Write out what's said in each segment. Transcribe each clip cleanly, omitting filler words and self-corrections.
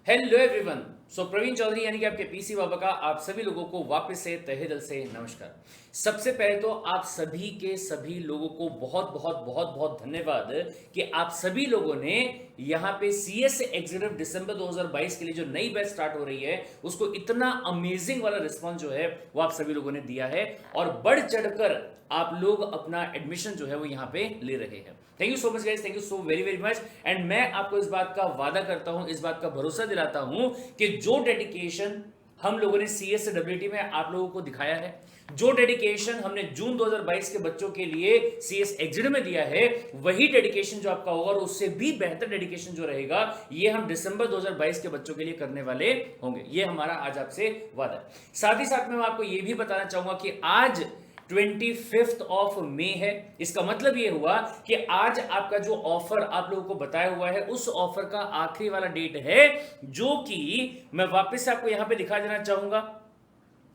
Hello everyone. So Praveen Chaudhary यानी कि आपके पीसी बाबा का आप सभी लोगों को वापस से तहे दिल से नमस्कार। सबसे पहले तो आप सभी के सभी लोगों को बहुत बहुत बहुत बहुत धन्यवाद कि आप सभी लोगों ने यहाँ पे सीएस एग्जीक्यूटिव दिसंबर 2022 के लिए जो नई बैच स्टार्ट हो रही है उसको इतना अमेजिंग वाला रिस्पॉन्स जो है वो आप सभी लोगों ने दिया है और बढ़ चढ़कर आप लोग अपना एडमिशन जो है वो यहाँ पे ले रहे हैं। Thank you so much guys, thank you so very very much. And मैं आपको इस बात का वादा करता हूं, इस बात का भरोसा दिलाता हूं कि जो डेडिकेशन हम लोगों ने सीएस से डब्ल्यूटी में आप लोगों को दिखाया है, जो डेडिकेशन हमने जून 2022 के बच्चों के लिए सीएस एग्जिट में दिया है, वही डेडिकेशन जो आपका होगा और उससे भी बेहतर डेडिकेशन जो रहेगा ये हम दिसंबर 2022 के बच्चों के लिए करने वाले होंगे। ये हमारा आज आपसे वादा है। साथ ही साथ मैं आपको ये भी बताना चाहूंगा कि आज 25 ऑफ मे है। इसका मतलब ये हुआ कि आज आपका जो ऑफर आप लोगों को बताया हुआ है उस ऑफर का आखिरी वाला डेट है, जो कि मैं वापस से आपको यहां पे दिखा देना चाहूंगा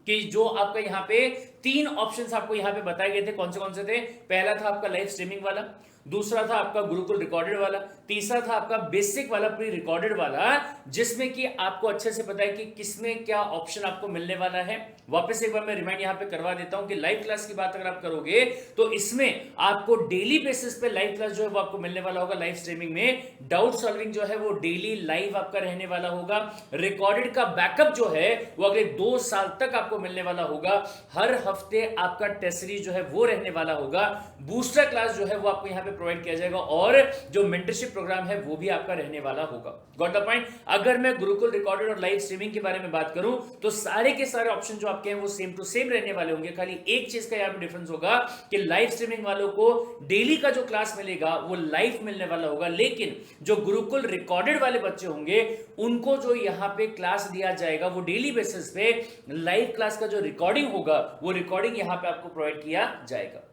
कि जो आपका यहाँ पे तीन ऑप्शंस आपको यहाँ पे बताए गए थे। कौन से थे? पहला था आपका लाइव स्ट्रीमिंग वाला, दूसरा था आपका गुरुकुल रिकॉर्डेड वाला, तीसरा था आपका बेसिक वाला प्री रिकॉर्डेड वाला, जिसमें कि आपको अच्छे से पता है कि किसमें क्या ऑप्शन आपको मिलने वाला है। वापस एक बार मैं रिमाइंड यहाँ पे करवा देता हूं कि लाइव क्लास की बात अगर आप करोगे तो इसमें आपको डेली बेसिस पे लाइव क्लास जो है वो आपको मिलने वाला होगा। लाइव स्ट्रीमिंग में डाउट सॉल्विंग जो है वो डेली लाइव आपका रहने वाला होगा। रिकॉर्डेड का बैकअप जो है वो अगले 2 साल तक आपको मिलने वाला होगा। हर हफ्ते आपका टेस्ट सीरीज जो है वो रहने वाला होगा। बूस्टर क्लास जो है वो आपको यहाँ पे प्रोवाइड किया जाएगा और जो मेंटरशिप प्रोग्राम है वो भी आपका रहने वाला होगा। Got the point? अगर मैं गुरुकुल रिकॉर्डेड और लाइव स्ट्रीमिंग के बारे में बात करूं तो सारे के सारे ऑप्शन जो आपके हैं वो सेम टू सेम रहने वाले होंगे। खाली एक चीज का यहां पे डिफरेंस होगा कि लाइव स्ट्रीमिंग वालों को डेली का जो क्लास मिलेगा वो लाइव मिलने वाला होगा, लेकिन जो गुरुकुल रिकॉर्डेड वाले बच्चे होंगे उनको जो यहां पे क्लास दिया जाएगा वो डेली बेसिस पे लाइव क्लास का जो रिकॉर्डिंग होगा वो रिकॉर्डिंग यहां पे आपको प्रोवाइड किया जाएगा।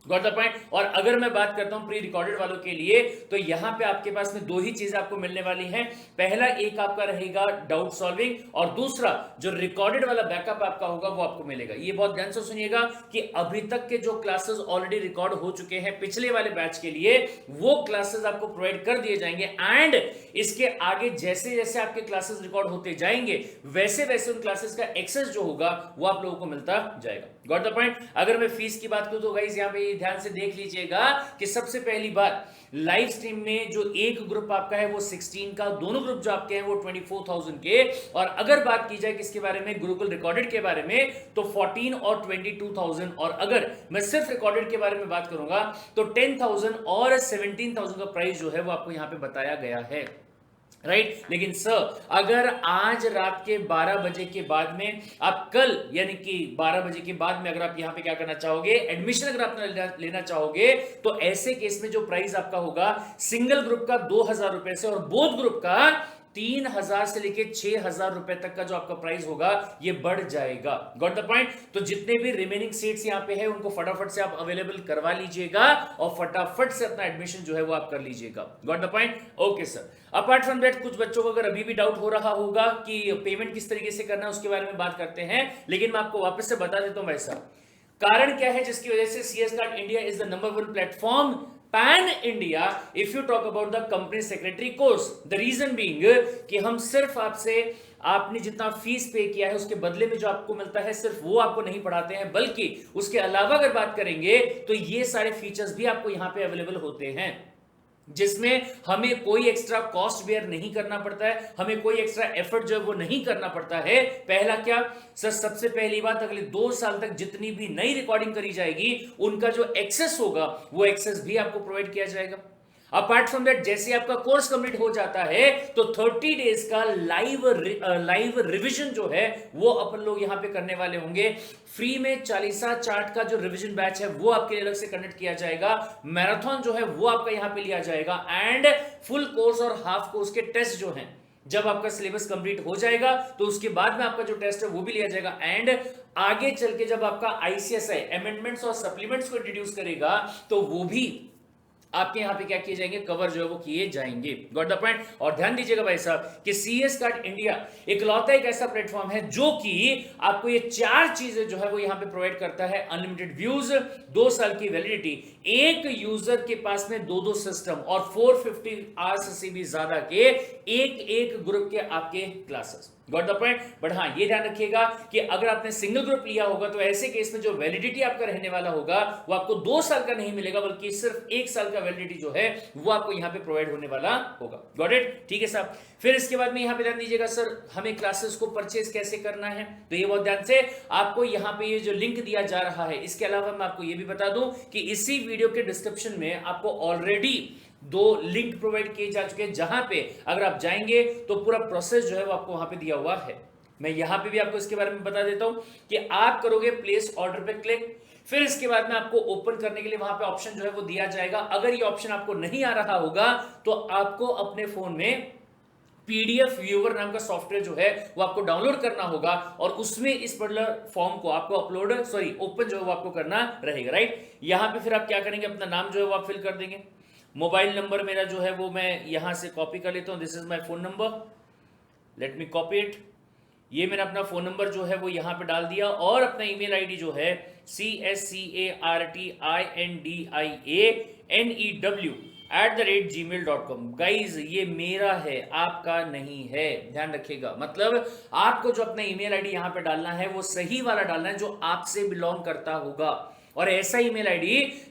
Got the point? और अगर मैं बात करता हूं प्री रिकॉर्डेड वालों के लिए तो यहां पे आपके पास में दो ही चीजें आपको मिलने वाली हैं। पहला एक आपका रहेगा डाउट सॉल्विंग और दूसरा जो रिकॉर्डेड वाला बैकअप आपका होगा वो आपको मिलेगा। ये बहुत ध्यान से सुनिएगा कि अभी तक के जो क्लासेस ऑलरेडी रिकॉर्ड हो चुके हैं पिछले वाले बैच के लिए वो क्लासेस आपको प्रोवाइड कर दिए जाएंगे एंड इसके आगे जैसे जैसे आपके क्लासेस रिकॉर्ड होते जाएंगे वैसे वैसे उन क्लासेस का एक्सेस जो होगा वो आप लोगों को मिलता जाएगा। Got the point? अगर मैं फीस की बात करूं तो गाइस यहां पे ध्यान से देख लीजिएगा कि सबसे पहली बात लाइव स्ट्रीम में जो एक ग्रुप आपका है वो 16 का, दोनों ग्रुप जो आपके हैं वो 24,000 के, और अगर बात की जाए किसके बारे में, गुरुकुल रिकॉर्डेड के बारे में, तो 14 और 22,000, और अगर मैं सिर्फ रिकॉर्डेड के बारे में बात करूंगा तो 10,000 और 17,000 का प्राइस जो है वो आपको यहां पे बताया गया है। राइट लेकिन सर अगर आज रात के 12 बजे के बाद में आप कल यानी कि 12 बजे के बाद में अगर आप यहां पे क्या करना चाहोगे, एडमिशन अगर आप लेना चाहोगे, तो ऐसे केस में जो प्राइस आपका होगा सिंगल ग्रुप का 2,000 रुपए से और बोथ ग्रुप का 3,000 से लेके 6,000 रुपए तक का जो आपका प्राइस होगा ये बढ़ जाएगा। Got the point? तो जितने भी रिमेनिंग सीट्स यहां पे है उनको फटाफट से आप अवेलेबल करवा लीजिएगा और फटाफट से अपना एडमिशन जो है वो आप कर लीजिएगा। Got the point? Okay sir. Apart from that कुछ बच्चों को अगर अभी भी डाउट हो रहा होगा कि पेमेंट किस तरीके से करना है उसके बारे में बात करते हैं, लेकिन मैं आपको वापस से बता देता हूं भाई साहब कारण क्या है जिसकी वजह से CS card India is the number 1 platform pan India if you talk about the company secretary course. The reason being कि हम सिर्फ आपसे आपने जितना फीस पे किया है उसके बदले में जो आपको मिलता है सिर्फ वो आपको नहीं पढ़ाते हैं, बल्कि उसके अलावा अगर बात करेंगे तो ये सारे फीचर्स भी आपको यहां पे अवेलेबल होते हैं जिसमें हमें कोई एक्स्ट्रा कॉस्ट बेयर नहीं करना पड़ता है, हमें कोई एक्स्ट्रा एफर्ट जो है वो नहीं करना पड़ता है। पहला क्या सर, सबसे पहली बात अगले 2 साल तक जितनी भी नई रिकॉर्डिंग करी जाएगी उनका जो एक्सेस होगा वो एक्सेस भी आपको प्रोवाइड किया जाएगा। अपार्ट फ्रॉम दैट जैसे आपका कोर्स कंप्लीट हो जाता है तो 30 डेज का लाइव रिवीजन जो है वो अपन लोग यहां पे करने वाले होंगे। फ्री में चालीसा चार्ट का जो रिवीजन बैच है वो आपके लिए अलग से कंडक्ट किया जाएगा। मैराथन जो है वो आपका यहां पे लिया जाएगा एंड फुल कोर्स और हाफ कोर्स के टेस्ट जो हैं जब आपका सिलेबस कंप्लीट हो जाएगा तो उसके बाद में आपका जो टेस्ट है वो भी लिया जाएगा एंड आगे चल के जब आपका आईसीएसआई अमेंडमेंट्स और सप्लीमेंट्स को इंट्रोड्यूस करेगा तो वो भी आपके यहाँ पे क्या किए जाएंगे, कवर जो है वो किए जाएंगे। Got the point. और ध्यान दीजिएगा भाई साहब कि CS कार्ड इंडिया इकलौता एक ऐसा प्लेटफॉर्म है जो कि आपको ये 4 चीजें जो है वो यहाँ पे प्रोवाइड करता है। अनलिमिटेड व्यूज, 2 साल की वैलिडिटी, एक यूजर के पास में 2 सिस्टम और 450 आवर्स से भी ज्यादा के एक ग्रुप के आपके classes. Got the point. But हाँ, ये ध्यान रखिएगा कि अगर आपने सिंगल ग्रुप लिया होगा तो ऐसे केस में जो वैलिडिटी आपका रहने वाला होगा वो आपको 2 साल का नहीं मिलेगा, बल्कि सिर्फ 1 साल का वैलिडिटी जो है वो आपको यहाँ पे प्रोवाइड होने वाला होगा। Got it. ठीक है साहब। फिर इसके बाद में यहाँ पे ध्यान दीजिएगा, सर हमें क्लासेस को परचेज कैसे करना है, तो ये बहुत ध्यान से आपको यहाँ पे ये जो लिंक दिया जा रहा है, इसके अलावा मैं आपको ये भी बता दूं कि इसी वीडियो के डिस्क्रिप्शन में आपको ऑलरेडी 2 लिंक प्रोवाइड किए जा चुके हैं, जहां पे अगर आप जाएंगे तो पूरा प्रोसेस जो है वो आपको वहां पे दिया हुआ है। मैं यहां पे भी आपको इसके बारे में बता देता हूं कि आप करोगे प्लेस ऑर्डर पे क्लिक, फिर इसके बाद में आपको ओपन करने के लिए वहां पे ऑप्शन जो है वो दिया जाएगा। अगर ये ऑप्शन आपको नहीं आ रहा होगा तो आपको अपने फोन में PDF व्यूअर नाम का सॉफ्टवेयर जो है वो आपको डाउनलोड करना होगा और उसमें इस पर्टिकुलर फॉर्म को आपको ओपन जो है वो आपको करना रहेगा। राइट। यहां पे फिर आप क्या करेंगे, अपना नाम जो है वो आप फिल कर देंगे। मोबाइल नंबर मेरा जो है वो मैं यहां से कॉपी कर लेता हूं। This is my phone number, let me copy it. ये मैंने अपना फोन नंबर जो है वो यहां पे डाल दिया और अपना ईमेल आईडी जो है CSCARTINDIANEW@gmail.com। गाइज ये मेरा है, आपका नहीं है, ध्यान रखिएगा। मतलब आपको जो अपना ईमेल आईडी यहां पे डालना है वो सही वाला डालना है जो आपसे बिलोंग करता होगा, और ऐसा ईमेल आईडी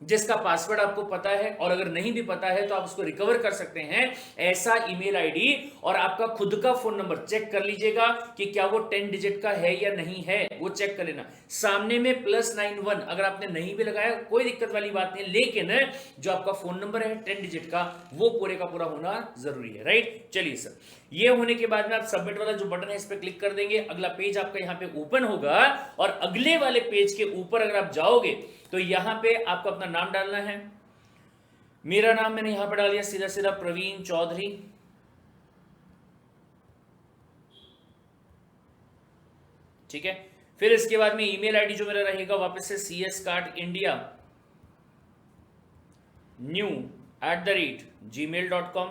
जिसका पासवर्ड आपको पता है, और अगर नहीं भी पता है तो आप उसको रिकवर कर सकते हैं। ऐसा ईमेल आईडी और आपका खुद का फोन नंबर चेक कर लीजिएगा कि क्या वो 10 डिजिट का है या नहीं है, वो चेक कर लेना। सामने में +91 अगर आपने नहीं भी लगाया कोई दिक्कत वाली बात नहीं, लेकिन जो आपका फोन नंबर है 10 डिजिट का वो पूरे का पूरा होना जरूरी है। राइट। चलिए सर, ये होने के बाद में आप सबमिट वाला जो बटन है इस पर क्लिक कर देंगे। अगला पेज आपका यहाँ पे ओपन होगा और अगले वाले पेज के ऊपर अगर आप जाओगे तो यहां पे आपको अपना नाम डालना है। मेरा नाम मैंने यहां पे डाल दिया सीधा सीधा प्रवीण चौधरी। ठीक है। फिर इसके बाद में ईमेल आईडी जो मेरा रहेगा वापस से cscardindia@gmail.com।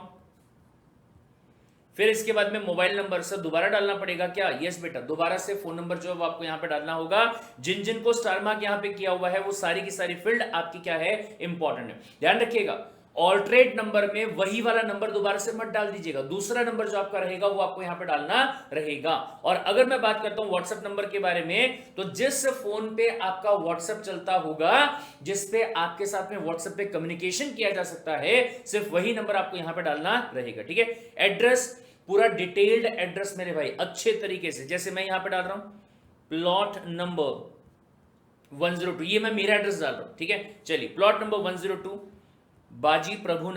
फिर इसके बाद में मोबाइल नंबर सर दोबारा डालना पड़ेगा क्या? यस बेटा, दोबारा से फोन नंबर जो है वो आपको यहाँ पे डालना होगा। जिन जिन को स्टार मार्क यहाँ पे किया हुआ है वो सारी की सारी फील्ड आपकी क्या है, इंपॉर्टेंट है। ध्यान रखिएगा, ऑल्टरेट नंबर में वही वाला नंबर दोबारा से मत डाल दीजिएगा, दूसरा नंबर जो आपका रहेगा वो आपको यहाँ पे डालना रहेगा। और अगर मैं बात करता हूं व्हाट्सएप नंबर के बारे में, तो जिस फोन पे आपका व्हाट्सएप चलता होगा, जिस पे आपके साथ में व्हाट्सएप पे कम्युनिकेशन किया जा सकता है, सिर्फ वही नंबर आपको यहाँ पे डालना रहेगा। ठीक है। एड्रेस, पूरा डिटेल्ड एड्रेस मेरे भाई अच्छे तरीके से, जैसे मैं यहां पे डाल रहा हूं प्लॉट नंबर 102, ये मैं मेरा एड्रेस डाल रहा हूं। ठीक है। चलिए, प्लॉट नंबर 102 बाजी प्रभु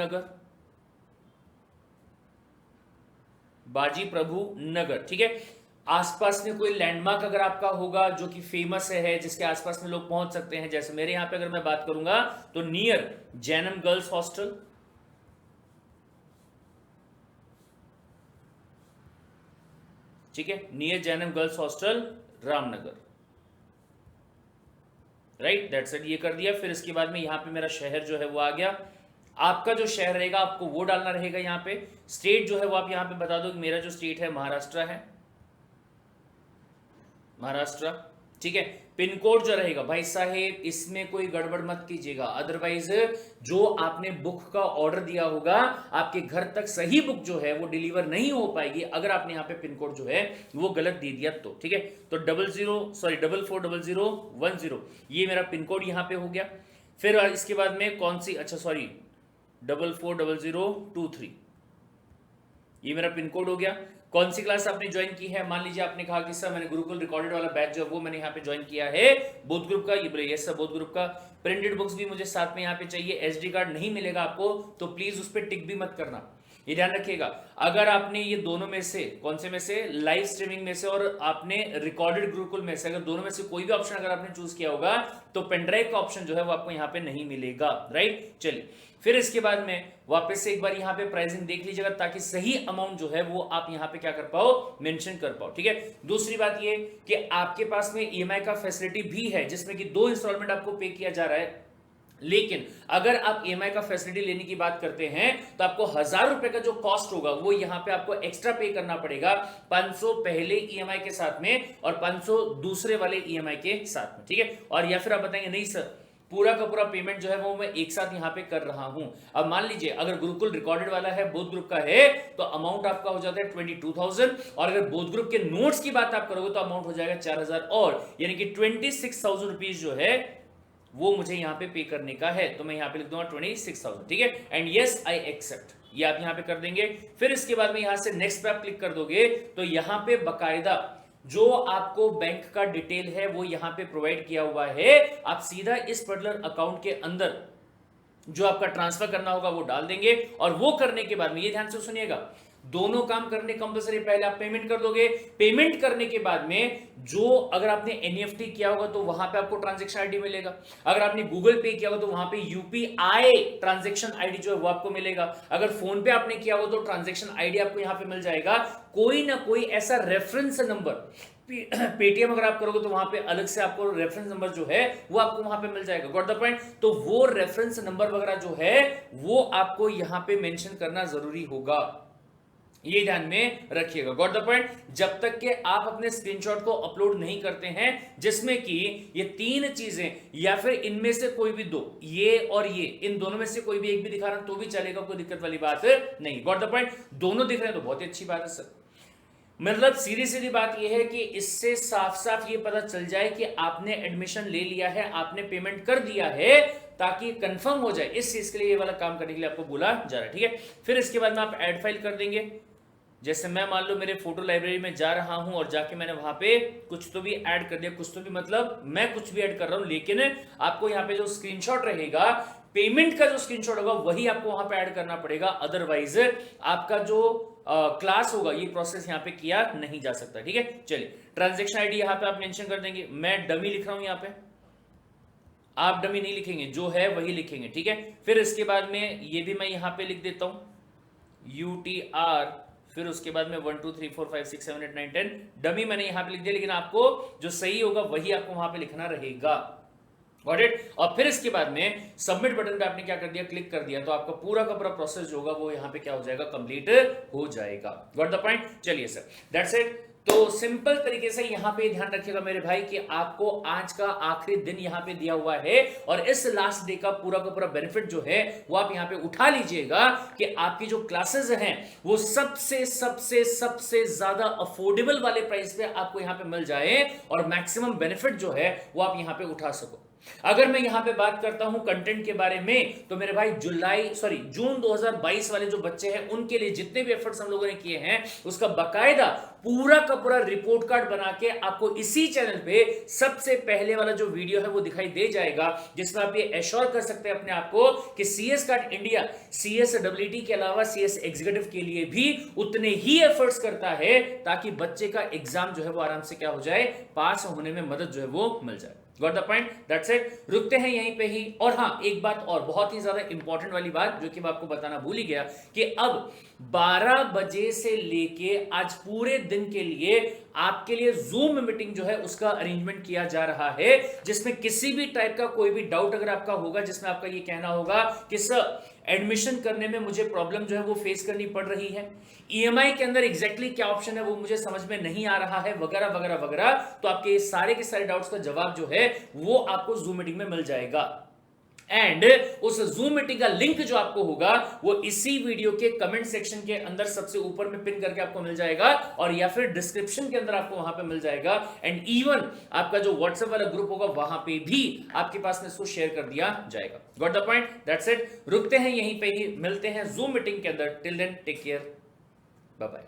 नगर। ठीक है। आसपास में कोई लैंडमार्क अगर आपका होगा जो कि फेमस है, जिसके आसपास में लोग पहुंच सकते हैं, जैसे मेरे यहां पे अगर मैं बात करूंगा तो नियर जैनम गर्ल्स हॉस्टल, ठीक है, near Jainam girls hostel Ramnagar. Right, that's it, ये कर दिया। फिर इसके बाद में यहां पे मेरा शहर जो है वो आ गया। आपका जो शहर रहेगा आपको वो डालना रहेगा यहाँ पे। स्टेट जो है वो आप यहाँ पे बता दो कि मेरा जो स्टेट है महाराष्ट्र है, महाराष्ट्र। ठीक है। पिन कोड जो रहेगा भाई साहेब इसमें कोई गड़बड़ मत कीजिएगा, अदरवाइज जो आपने बुक का ऑर्डर दिया होगा आपके घर तक सही बुक जो है वो डिलीवर नहीं हो पाएगी अगर आपने यहाँ पे पिन कोड जो है वो गलत दे दिया तो। ठीक है। तो 440010 ये मेरा पिन कोड यहाँ पे हो गया। फिर इसके बाद में कौन सी, अच्छा सॉरी 440023 ये मेरा पिन कोड हो गया। कौन सी क्लास आपने ज्वाइन की है? मान लीजिए आपने कहा कि सर मैंने गुरुकुल रिकॉर्डेड वाला बैच जो है वो मैंने यहाँ पे ज्वाइन किया है, बोथ ग्रुप का। ये बोले यस सर बोथ ग्रुप का। प्रिंटेड बुक्स भी मुझे साथ में यहाँ पे चाहिए। एसडी कार्ड नहीं मिलेगा आपको तो प्लीज उस पर टिक भी मत करना, ये ध्यान रखिएगा। अगर आपने ये दोनों में से, कौन से में से, लाइव स्ट्रीमिंग में से और आपने रिकॉर्डेड गुरुकुल में से, अगर दोनों में से कोई भी ऑप्शन अगर आपने चूज किया होगा तो पेनड्राइव का ऑप्शन जो है वो आपको यहाँ पे नहीं मिलेगा। राइट। चलिए, फिर इसके बाद में वापस से एक बार यहाँ पे प्राइसिंग देख लीजिएगा ताकि सही अमाउंट जो है वो आप यहाँ पे क्या कर पाओ, मेंशन कर पाओ। ठीक है। दूसरी बात ये कि आपके पास में ईएमआई का फैसिलिटी भी है जिसमें कि 2 इंस्टॉलमेंट आपको पे किया जा रहा है। लेकिन अगर आप ईएमआई का फैसिलिटी लेने की बात करते हैं तो आपको 1,000 रुपए का जो कॉस्ट होगा वो यहां पे आपको एक्स्ट्रा पे करना पड़ेगा, 500 पहले ईएमआई के साथ में और 500 दूसरे वाले ईएमआई के साथ में, ठीक है। और या फिर आप बताएंगे नहीं सर पूरा का पूरा पेमेंट जो है वो मैं एक साथ यहां पे कर रहा हूं। अब मान लीजिए अगर गुरुकुल रिकॉर्डेड वाला है, बोथ ग्रुप का है, तो अमाउंट आपका हो जाता है 22,000 और अगर बोथ ग्रुप के नोट्स की बात आप करोगे तो अमाउंट हो जाएगा 4,000 और यानी कि 26,000 रुपीज जो है वो मुझे यहां पे करने का है। तो मैं यहां पे लिख दूंगा 26,000, ठीक है। एंड यस आई एक्सेप्ट, ये आप यहां पे कर देंगे। फिर इसके बाद में यहां से नेक्स्ट पे आप क्लिक कर दोगे तो यहां पे बकायदा जो आपको बैंक का डिटेल है वो यहां पे प्रोवाइड किया हुआ है। आप सीधा इस पर्टिकुलर अकाउंट के अंदर जो आपका ट्रांसफर करना होगा वो डाल देंगे और वो करने के बाद में ये ध्यान से सुनिएगा, दोनों काम करने कंपलसरी। पहले आप पेमेंट कर दोगे, पेमेंट करने के बाद में जो अगर आपने एनईएफटी किया होगा तो वहां पे आपको ट्रांजैक्शन आईडी मिलेगा, अगर आपने गूगल पे किया होगा तो वहां पे यूपीआई ट्रांजैक्शन आईडी जो है वो आपको मिलेगा, अगर फोन पे आपने किया होगा तो ट्रांजैक्शन आईडी आपको यहां पे मिल जाएगा। कोई ना कोई ऐसा रेफरेंस नंबर, पेटीएम अगर आप करोगे तो वहां पे अलग से आपको रेफरेंस नंबर जो है वो आपको वहां पे मिल जाएगा, गॉट द पॉइंट। तो वो रेफरेंस नंबर वगैरह जो है वो आपको यहां पे मेंशन करना जरूरी होगा, ये ध्यान में रखिएगा, गॉट द पॉइंट। जब तक कि आप अपने स्क्रीनशॉट को अपलोड नहीं करते हैं जिसमें कि ये तीन चीजें या फिर इनमें से कोई भी दो, ये और ये, इन दोनों में से कोई भी एक भी दिखा रहा तो भी चलेगा, कोई दिक्कत वाली बात नहीं, गॉट द पॉइंट। दोनों दिख रहे हैं तो बहुत ही अच्छी बात है सर। मतलब सीधी सीधी बात यह है कि इससे साफ साफ ये पता चल जाए कि आपने एडमिशन ले लिया है, आपने पेमेंट कर दिया है, ताकि कंफर्म हो जाए। इस चीज के लिए ये वाला काम करने के लिए आपको बोला जा रहा है, ठीक है। फिर इसके बाद में आप ऐड फाइल कर देंगे। जैसे मैं मान लो मेरे फोटो लाइब्रेरी में जा रहा हूं और जाके मैंने वहां पे कुछ तो भी ऐड कर दिया, कुछ तो भी मतलब मैं कुछ भी ऐड कर रहा हूं, लेकिन आपको यहां पे जो स्क्रीनशॉट रहेगा, पेमेंट का जो स्क्रीनशॉट होगा वही आपको वहां पे ऐड करना पड़ेगा, अदरवाइज आपका जो क्लास होगा ये प्रोसेस यहां पे किया नहीं जा सकता, ठीक है। चलिए ट्रांजैक्शन आईडी यहां पे आप मेंशन कर देंगे। मैं डमी लिख रहा हूं यहां पे, आप डमी नहीं लिखेंगे, जो है वही लिखेंगे, ठीक है। फिर इसके बाद में ये भी मैं यहां पे लिख देता हूं UTR, फिर उसके बाद में 1 2 3 4 5 6 7 8 9 10 डमी मैंने यहां पे लिख दिया, लेकिन आपको जो सही होगा वही आपको वहां पे लिखना रहेगा, गॉट इट। और फिर इसके बाद में सबमिट बटन पे आपने क्या कर दिया, क्लिक कर दिया, तो आपका पूरा का पूरा प्रोसेस जो होगा वो यहां पे क्या हो जाएगा, कंप्लीट हो जाएगा, गॉट द पॉइंट। चलिए सर, दैट्स इट। तो सिंपल तरीके से यहां पे ध्यान रखिएगा मेरे भाई कि आपको आज का आखिरी दिन यहां पे दिया हुआ है और इस लास्ट डे का पूरा बेनिफिट जो है वो आप यहां पे उठा लीजिएगा कि आपकी जो क्लासेस हैं वो सबसे सबसे सबसे ज्यादा अफोर्डेबल वाले प्राइस पे आपको यहां पे मिल जाए और मैक्सिमम बेनिफिट जो है वो आप यहां पे उठा सको। अगर मैं यहां पे बात करता हूं कंटेंट के बारे में तो मेरे भाई जून 2022 वाले जो बच्चे हैं उनके लिए जितने भी एफर्ट्स हम लोगों ने किए हैं उसका बकायदा पूरा का पूरा रिपोर्ट कार्ड बना के आपको इसी चैनल पे सबसे पहले वाला जो वीडियो है वो दिखाई दे जाएगा, जिसमें आप ये एश्योर कर सकते हैं अपने आप को कि CS कार्ड इंडिया CSWT के अलावा CS एग्जीक्यूटिव के लिए भी उतने ही एफर्ट्स करता है ताकि बच्चे का एग्जाम जो है वो आराम से क्या हो जाए, पास होने में मदद जो है वो मिल जाए, got the point. That's it, रुकते हैं यहीं पे ही। और हाँ, एक बात और बहुत ही ज्यादा इंपॉर्टेंट वाली बात जो कि मैं आपको बताना भूल ही गया कि अब 12 बजे से लेके आज पूरे दिन के लिए आपके लिए जूम मीटिंग जो है उसका अरेंजमेंट किया जा रहा है, जिसमें किसी भी टाइप का कोई भी डाउट अगर आपका होगा, जिसमें आपका ये कहना होगा कि सर एडमिशन करने में मुझे प्रॉब्लम जो है वो फेस करनी पड़ रही है, ईएमआई के अंदर एग्जैक्टली क्या ऑप्शन है वो मुझे समझ में नहीं आ रहा है, वगैरह वगैरह वगैरह, तो आपके सारे के सारे डाउट्स का जवाब जो है वो आपको जूम मीटिंग में मिल जाएगा। एंड उस जूम मीटिंग का लिंक जो आपको होगा वो इसी वीडियो के कमेंट सेक्शन के अंदर सबसे ऊपर में पिन करके आपको मिल जाएगा और या फिर डिस्क्रिप्शन के अंदर आपको वहां पे मिल जाएगा। एंड इवन आपका जो व्हाट्सएप वाला ग्रुप होगा वहां पे भी आपके पास में इसको शेयर कर दिया जाएगा, got the point. That's it, रुकते हैं यहीं पे ही, मिलते हैं जूम मीटिंग के अंदर। Till then take care, bye bye.